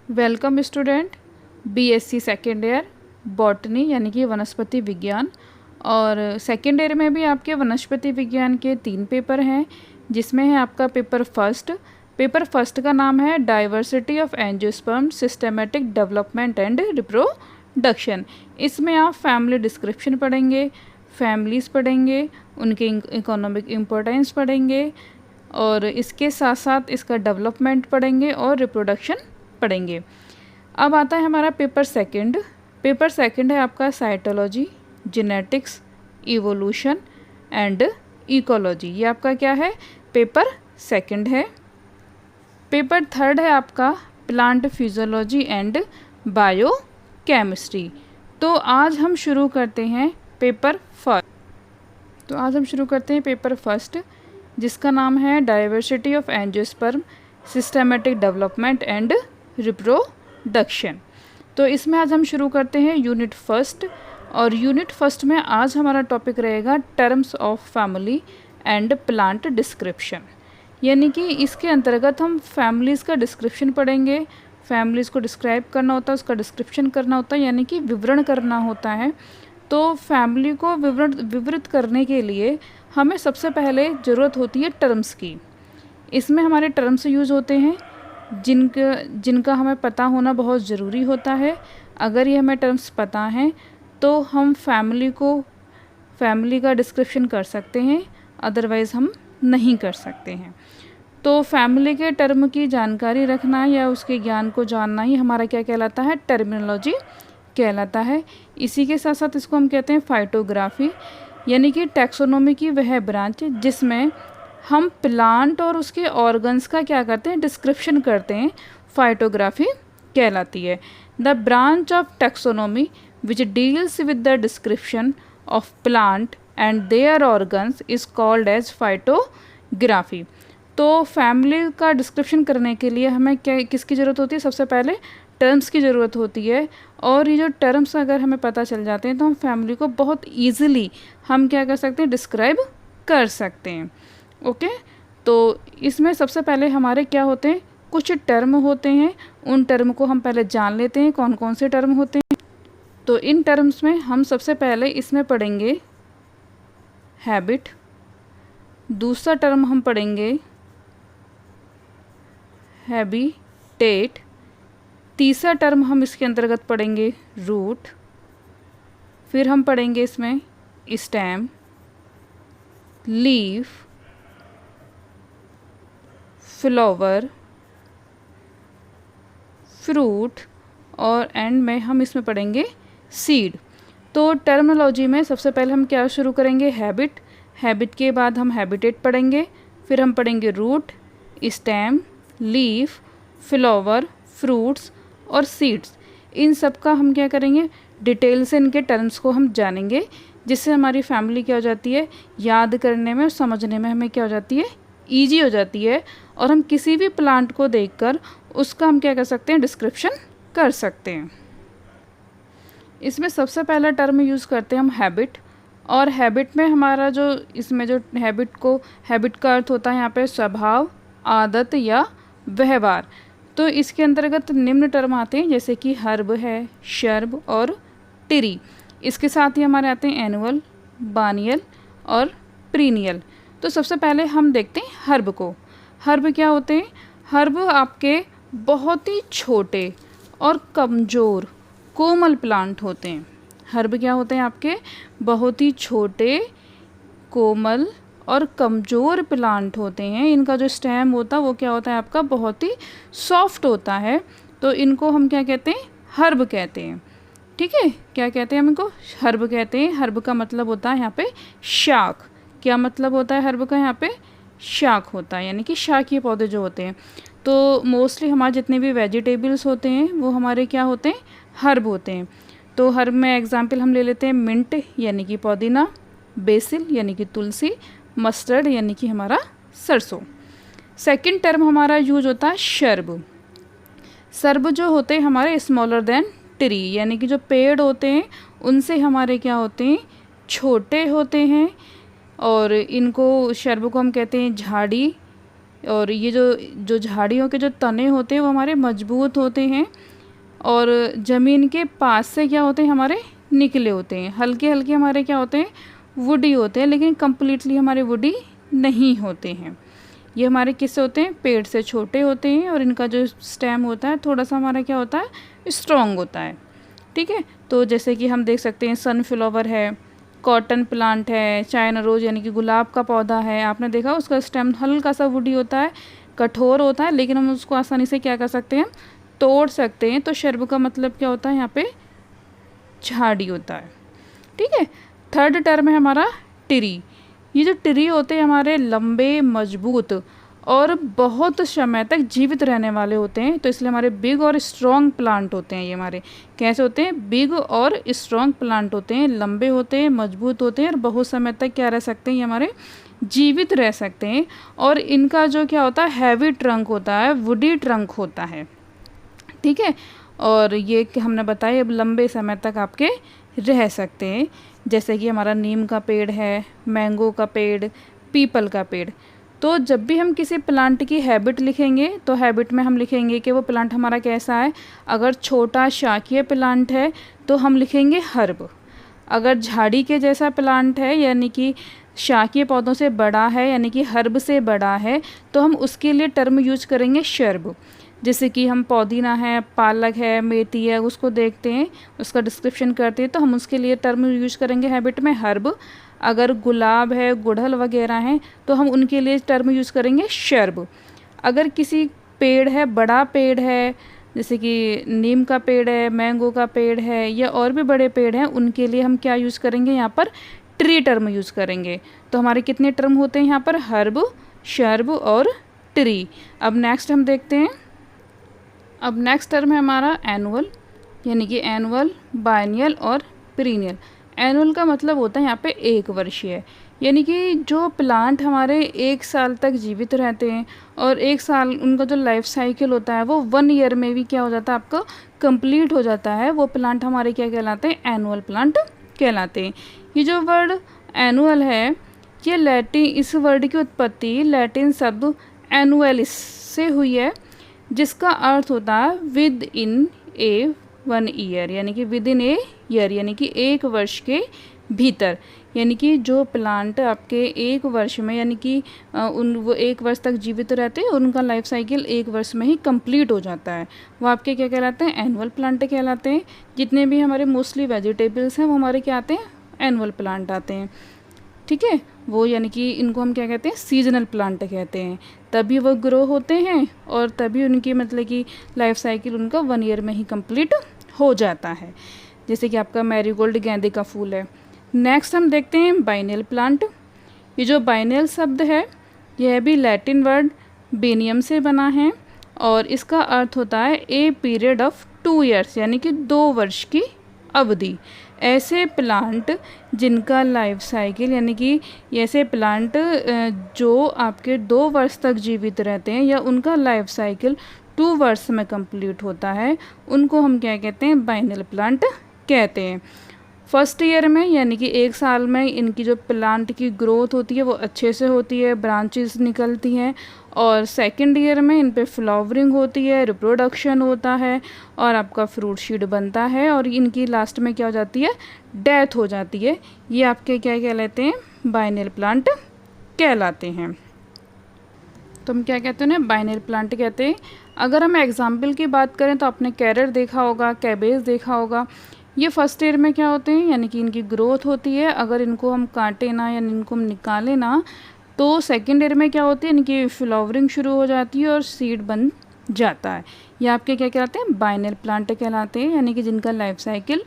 Welcome student. BSc second year botany यानी कि वनस्पति विज्ञान, और सेकेंड ईयर में भी आपके वनस्पति विज्ञान के 3 पेपर हैं, जिसमें है आपका पेपर फर्स्ट का नाम है diversity of angiosperm systematic development and reproduction. इसमें आप फैमिली डिस्क्रिप्शन पढ़ेंगे, फैमिलीज़ पढ़ेंगे, उनके इकोनॉमिक इम्पोर्टेंस पढ़ेंगे, और इसके साथ साथ इसका डेवलपमेंट पढ़ेंगे और रिप्रोडक्शन पढ़ेंगे। अब आता है हमारा पेपर सेकंड है आपका cytology, genetics, evolution and ecology. ये आपका क्या है, पेपर सेकंड है। पेपर थर्ड है आपका प्लांट फिजियोलॉजी एंड बायोकेमिस्ट्री। तो आज हम शुरू करते हैं पेपर फर्स्ट, जिसका नाम है diversity of angiosperm systematic development and reproduction. तो इसमें आज हम शुरू करते हैं यूनिट फर्स्ट, और यूनिट फर्स्ट में आज हमारा टॉपिक रहेगा terms of family and plant description. यानी कि इसके अंतर्गत हम फैमिलीज़ का डिस्क्रिप्शन पढ़ेंगे। फैमिलीज़ को डिस्क्राइब करना होता है, उसका डिस्क्रिप्शन करना होता है, यानी कि विवरण करना होता है। तो फैमिली को विवृत करने के लिए हमें सबसे पहले ज़रूरत होती है टर्म्स की। इसमें हमारे टर्म्स यूज़ होते हैं जिनका हमें पता होना बहुत ज़रूरी होता है। अगर ये हमें टर्म्स पता हैं तो हम फैमिली का डिस्क्रिप्शन कर सकते हैं, अदरवाइज़ हम नहीं कर सकते हैं। तो फैमिली के टर्म की जानकारी रखना या उसके ज्ञान को जानना ही हमारा क्या कहलाता है, टर्मिनोलॉजी कहलाता है। इसी के साथ साथ इसको हम कहते हैं फाइटोग्राफी, यानी कि टैक्सोनॉमी की वह ब्रांच जिसमें हम प्लांट और उसके ऑर्गन्स का क्या करते हैं, डिस्क्रिप्शन करते हैं, फाइटोग्राफी कहलाती है। The branch of taxonomy which deals with the description of plant and their organs is called as phytography. तो फैमिली का डिस्क्रिप्शन करने के लिए हमें किसकी ज़रूरत होती है, सबसे पहले टर्म्स की ज़रूरत होती है। और ये जो टर्म्स अगर हमें पता चल जाते हैं तो हम फैमिली को बहुत ईजिली हम क्या कर सकते हैं, डिस्क्राइब कर सकते हैं। ओके, तो इसमें सबसे पहले हमारे क्या होते हैं, कुछ टर्म होते हैं। उन टर्म को हम पहले जान लेते हैं, कौन कौन से टर्म होते हैं। तो इन टर्म्स में हम सबसे पहले इसमें पढ़ेंगे हैबिट, दूसरा टर्म हम पढ़ेंगे हैबिटेट, तीसरा टर्म हम इसके अंतर्गत पढ़ेंगे रूट, फिर हम पढ़ेंगे इसमें स्टेम, लीफ, फ्लावर, फ्रूट, और एंड में हम इसमें पढ़ेंगे सीड। तो टर्मिनोलॉजी में सबसे पहले हम क्या शुरू करेंगे, हैबिट के बाद हम हैबिटेट पढ़ेंगे, फिर हम पढ़ेंगे root, stem, leaf, flower, fruits और सीड्स। इन सब का हम क्या करेंगे, डिटेल से इनके टर्म्स को हम जानेंगे, जिससे हमारी फैमिली क्या हो जाती है, याद करने में और समझने में हमें क्या हो जाती है, ईजी हो जाती है। और हम किसी भी प्लांट को देखकर उसका हम क्या कर सकते हैं, डिस्क्रिप्शन कर सकते हैं। इसमें सबसे पहला टर्म यूज़ करते हैं हम हैबिट, और हैबिट में हमारा जो इसमें जो हैबिट का अर्थ होता है यहाँ पे स्वभाव, आदत या व्यवहार। तो इसके अंतर्गत निम्न टर्म आते हैं, जैसे कि हर्ब है, शर्ब और टिरी। इसके साथ ही हमारे आते हैं एनुअल, बानियल और प्रीनियल। तो सबसे पहले हम देखते हैं हर्ब को। हर्ब क्या होते हैं, हर्ब आपके बहुत ही छोटे और कमज़ोर कोमल प्लांट होते हैं। हर्ब क्या होते हैं, आपके बहुत ही छोटे, कोमल और कमज़ोर प्लांट होते हैं। इनका जो स्टेम होता है वो क्या होता है, आपका बहुत ही सॉफ्ट होता है। तो इनको हम क्या कहते हैं, हर्ब कहते हैं। ठीक है, क्या कहते हैं हम इनको, हर्ब कहते हैं। हर्ब का मतलब होता है यहाँ पे शाख। क्या मतलब होता है हर्ब का, यहाँ पे शाख होता है, यानी कि शाखीय पौधे जो होते हैं। तो मोस्टली हमारे जितने भी वेजिटेबल्स होते हैं वो हमारे क्या होते हैं, हर्ब होते हैं। तो हर्ब में एग्जांपल हम ले लेते हैं मिंट यानी कि पुदीना, बेसिल यानी कि तुलसी, मस्टर्ड यानी कि हमारा सरसों। सेकंड टर्म हमारा यूज होता है शर्ब। सर्ब जो होते हैं हमारे स्मॉलर देन ट्री, यानी कि जो पेड़ होते हैं उनसे हमारे क्या होते हैं, छोटे होते हैं। और इनको शर्ब को हम कहते हैं झाड़ी और ये जो झाड़ियों के जो तने होते हैं वो हमारे मजबूत होते हैं और ज़मीन के पास से क्या होते हैं हमारे निकले होते हैं। हल्के हल्के हमारे क्या होते हैं वुडी होते हैं, लेकिन कम्प्लीटली हमारे वुडी नहीं होते हैं। ये हमारे किससे होते हैं, पेड़ से छोटे होते हैं और इनका जो स्टेम होता है थोड़ा सा हमारा क्या होता है स्ट्रॉन्ग होता है। ठीक है, तो जैसे कि हम देख सकते हैं सनफ्लावर है, कॉटन प्लांट है, चाइना रोज़ यानी कि गुलाब का पौधा है, आपने देखा उसका स्टेम हल्का सा वुडी होता है, कठोर होता है, लेकिन हम उसको आसानी से क्या कर सकते हैं, तोड़ सकते हैं। तो शर्ब का मतलब क्या होता है यहाँ पे झाड़ी होता है। ठीक है, थर्ड टर्म है हमारा ट्री। ये जो ट्री होते हैं हमारे लंबे मजबूत और बहुत समय तक जीवित रहने वाले होते हैं, तो इसलिए हमारे बिग और स्ट्रॉन्ग प्लांट होते हैं। ये हमारे कैसे होते हैं, बिग और स्ट्रॉन्ग प्लांट होते हैं, लंबे होते हैं, मजबूत होते हैं और बहुत समय तक क्या रह सकते हैं, ये हमारे जीवित रह सकते हैं। और इनका जो क्या होता है हैवी ट्रंक होता है, वुडी ट्रंक होता है। ठीक है, और ये हमने बताया अब लंबे समय तक आपके रह सकते हैं, जैसे कि हमारा नीम का पेड़ है, मैंगो का पेड़, पीपल का पेड़। तो जब भी हम किसी प्लांट की हैबिट लिखेंगे तो हैबिट में हम लिखेंगे कि वो प्लांट हमारा कैसा है। अगर छोटा शाकीय प्लांट है तो हम लिखेंगे हर्ब। अगर झाड़ी के जैसा प्लांट है यानी कि शाकीय पौधों से बड़ा है यानी कि हर्ब से बड़ा है, तो हम उसके लिए टर्म यूज करेंगे शर्ब। जैसे कि हम पुदीना है, पालक है, मेथी है, उसको देखते हैं, उसका डिस्क्रिप्शन करते हैं, तो हम उसके लिए टर्म यूज करेंगे हैबिट में हर्ब। अगर गुलाब है, गुड़हल वगैरह हैं, तो हम उनके लिए टर्म यूज़ करेंगे शर्ब। अगर किसी पेड़ है, बड़ा पेड़ है, जैसे कि नीम का पेड़ है, मैंगो का पेड़ है या और भी बड़े पेड़ हैं, उनके लिए हम क्या यूज़ करेंगे, यहाँ पर ट्री टर्म यूज़ करेंगे। तो हमारे कितने टर्म होते हैं यहाँ पर, हर्ब, शर्ब और ट्री। अब नेक्स्ट हम देखते हैं, अब नेक्स्ट टर्म है हमारा एनुअल, यानी कि एनुअल, बायनियल और पीरियड। एनुअल का मतलब होता है यहाँ पे एक वर्षीय, यानी कि जो प्लांट हमारे एक साल तक जीवित रहते हैं और एक साल उनका जो लाइफ साइकिल होता है वो 1 ईयर में भी क्या हो जाता है आपका कंप्लीट हो जाता है, वो प्लांट हमारे क्या कहलाते हैं, एनुअल प्लांट कहलाते हैं। ये जो वर्ड एनुअल है ये लैटिन, इस वर्ड की उत्पत्ति लैटिन शब्द एनुअलिस से हुई है, जिसका अर्थ होता है विद इन ए 1 ईयर, यानी कि विद इन ए ईयर, यानी कि एक वर्ष के भीतर। यानी कि जो प्लांट आपके एक वर्ष में यानी कि वो एक वर्ष तक जीवित रहते हैं, उनका लाइफ साइकिल एक वर्ष में ही कंप्लीट हो जाता है, वो आपके क्या कहलाते हैं, एनुअल प्लांट कहलाते हैं। जितने भी हमारे मोस्टली वेजिटेबल्स हैं वो हमारे क्या आते हैं, एनुअल प्लांट आते हैं। ठीक है, वो यानी कि इनको हम क्या कहते हैं, सीजनल प्लांट कहते हैं। तभी वो ग्रो होते हैं और तभी उनकी मतलब कि लाइफ साइकिल उनका 1 ईयर में ही कंप्लीट हो जाता है। जैसे कि आपका मैरीगोल्ड, गेंदे का फूल है। नेक्स्ट हम देखते हैं बाइनियल प्लांट। ये जो बाइनियल शब्द है यह भी लैटिन वर्ड बेनियम से बना है और इसका अर्थ होता है ए पीरियड ऑफ 2 ईयर्स, यानी कि 2 वर्ष की अवधि। ऐसे प्लांट जिनका लाइफ साइकिल यानी कि ऐसे प्लांट जो आपके 2 वर्ष तक जीवित रहते हैं या उनका लाइफ साइकिल 2 वर्ष में कंप्लीट होता है, उनको हम क्या कहते हैं, बाइनियल प्लांट कहते हैं। फर्स्ट ईयर में यानी कि एक साल में इनकी जो प्लांट की ग्रोथ होती है वो अच्छे से होती है, ब्रांचेस निकलती हैं, और सेकंड ईयर में इन पे फ्लावरिंग होती है, रिप्रोडक्शन होता है और आपका फ्रूट शीड बनता है, और इनकी लास्ट में क्या हो जाती है, डेथ हो जाती है। ये आपके क्या कहलाते हैं, बाइनियल प्लांट कहलाते हैं। तो हम क्या कहते हैं ना, बाइनियल प्लांट कहते हैं। अगर हम एग्जाम्पल की बात करें तो आपने कैरेट देखा होगा, कैबेज देखा होगा। ये फर्स्ट ईयर में क्या होते हैं, यानी कि इनकी ग्रोथ होती है, अगर इनको हम काटें ना या इनको हम निकालें ना तो सेकेंड ईयर में क्या होती है, इनकी फ्लावरिंग शुरू हो जाती है और सीड बन जाता है। ये आपके क्या कहलाते हैं, बाइनियल प्लांट कहलाते हैं, यानी कि जिनका लाइफ साइकिल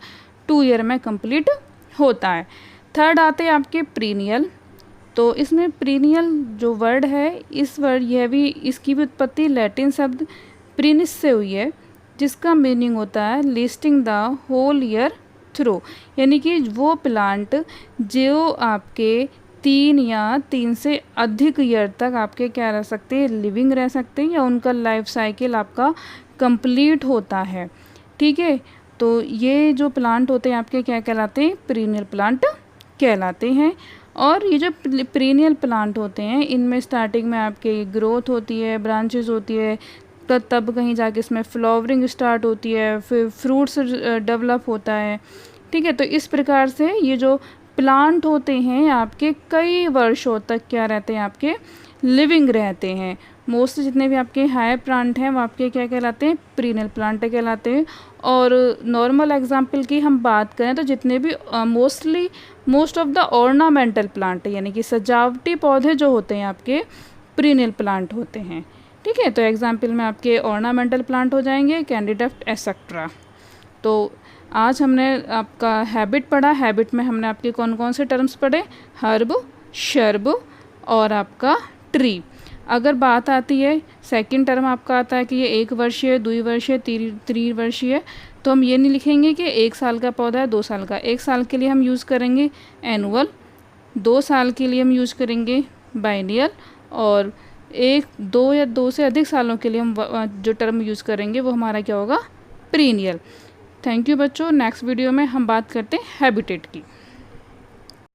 2 ईयर में कंप्लीट होता है। थर्ड आते हैं आपके पीरियड। तो इसमें पीरियड जो वर्ड है, इस वर्ड यह भी इसकी भी उत्पत्ति लैटिन शब्द प्रीनिस से हुई है, जिसका मीनिंग होता है listing the whole year through, यानी कि वो प्लांट जो आपके 3 या 3 से अधिक ईयर तक आपके क्या रह सकते हैं, लिविंग रह सकते हैं, या उनका लाइफ साइकिल आपका कंप्लीट होता है। ठीक है, तो ये जो प्लांट होते हैं आपके क्या कहलाते हैं, पीरियड प्लांट कहलाते हैं। और ये जो पेरिनियल प्लांट होते हैं इनमें स्टार्टिंग में आपके ग्रोथ होती है, ब्रांचेस होती है, तब कहीं जाके इसमें फ्लावरिंग स्टार्ट होती है, फिर फ्रूट्स डेवलप होता है। ठीक है, तो इस प्रकार से ये जो प्लांट होते हैं आपके कई वर्षों तक क्या रहते हैं, आपके लिविंग रहते हैं। मोस्टली जितने भी आपके हाई प्लांट हैं वो आपके क्या कहलाते हैं, पेरिनियल प्लांट कहलाते हैं। और नॉर्मल एग्जांपल की हम बात करें तो जितने भी most of the ornamental plant यानी कि सजावटी पौधे जो होते हैं आपके पेरिनियल प्लांट होते हैं। ठीक है, तो एग्जांपल में आपके ऑर्नामेंटल प्लांट हो जाएंगे कैंडिडेफ्ट एक्सेट्रा। तो आज हमने आपका हैबिट पढ़ा। हैबिट में हमने आपके कौन कौन से टर्म्स पढ़े, हर्ब, शर्ब और आपका ट्री। अगर बात आती है सेकंड टर्म आपका आता है कि ये 1 वर्षीय, 2 वर्षीय, 3 वर्षीय, तो हम ये नहीं लिखेंगे कि 1 साल का पौधा है, 2 साल का। 1 साल के लिए हम यूज़ करेंगे एनुअल, 2 साल के लिए हम यूज़ करेंगे बाइनियल, और 1, 2 या 2 से अधिक सालों के लिए हम जो टर्म यूज़ करेंगे वो हमारा क्या होगा, पेरिनियल। थैंक यू बच्चों। नेक्स्ट वीडियो में हम बात करते हैं हैबिटेट की।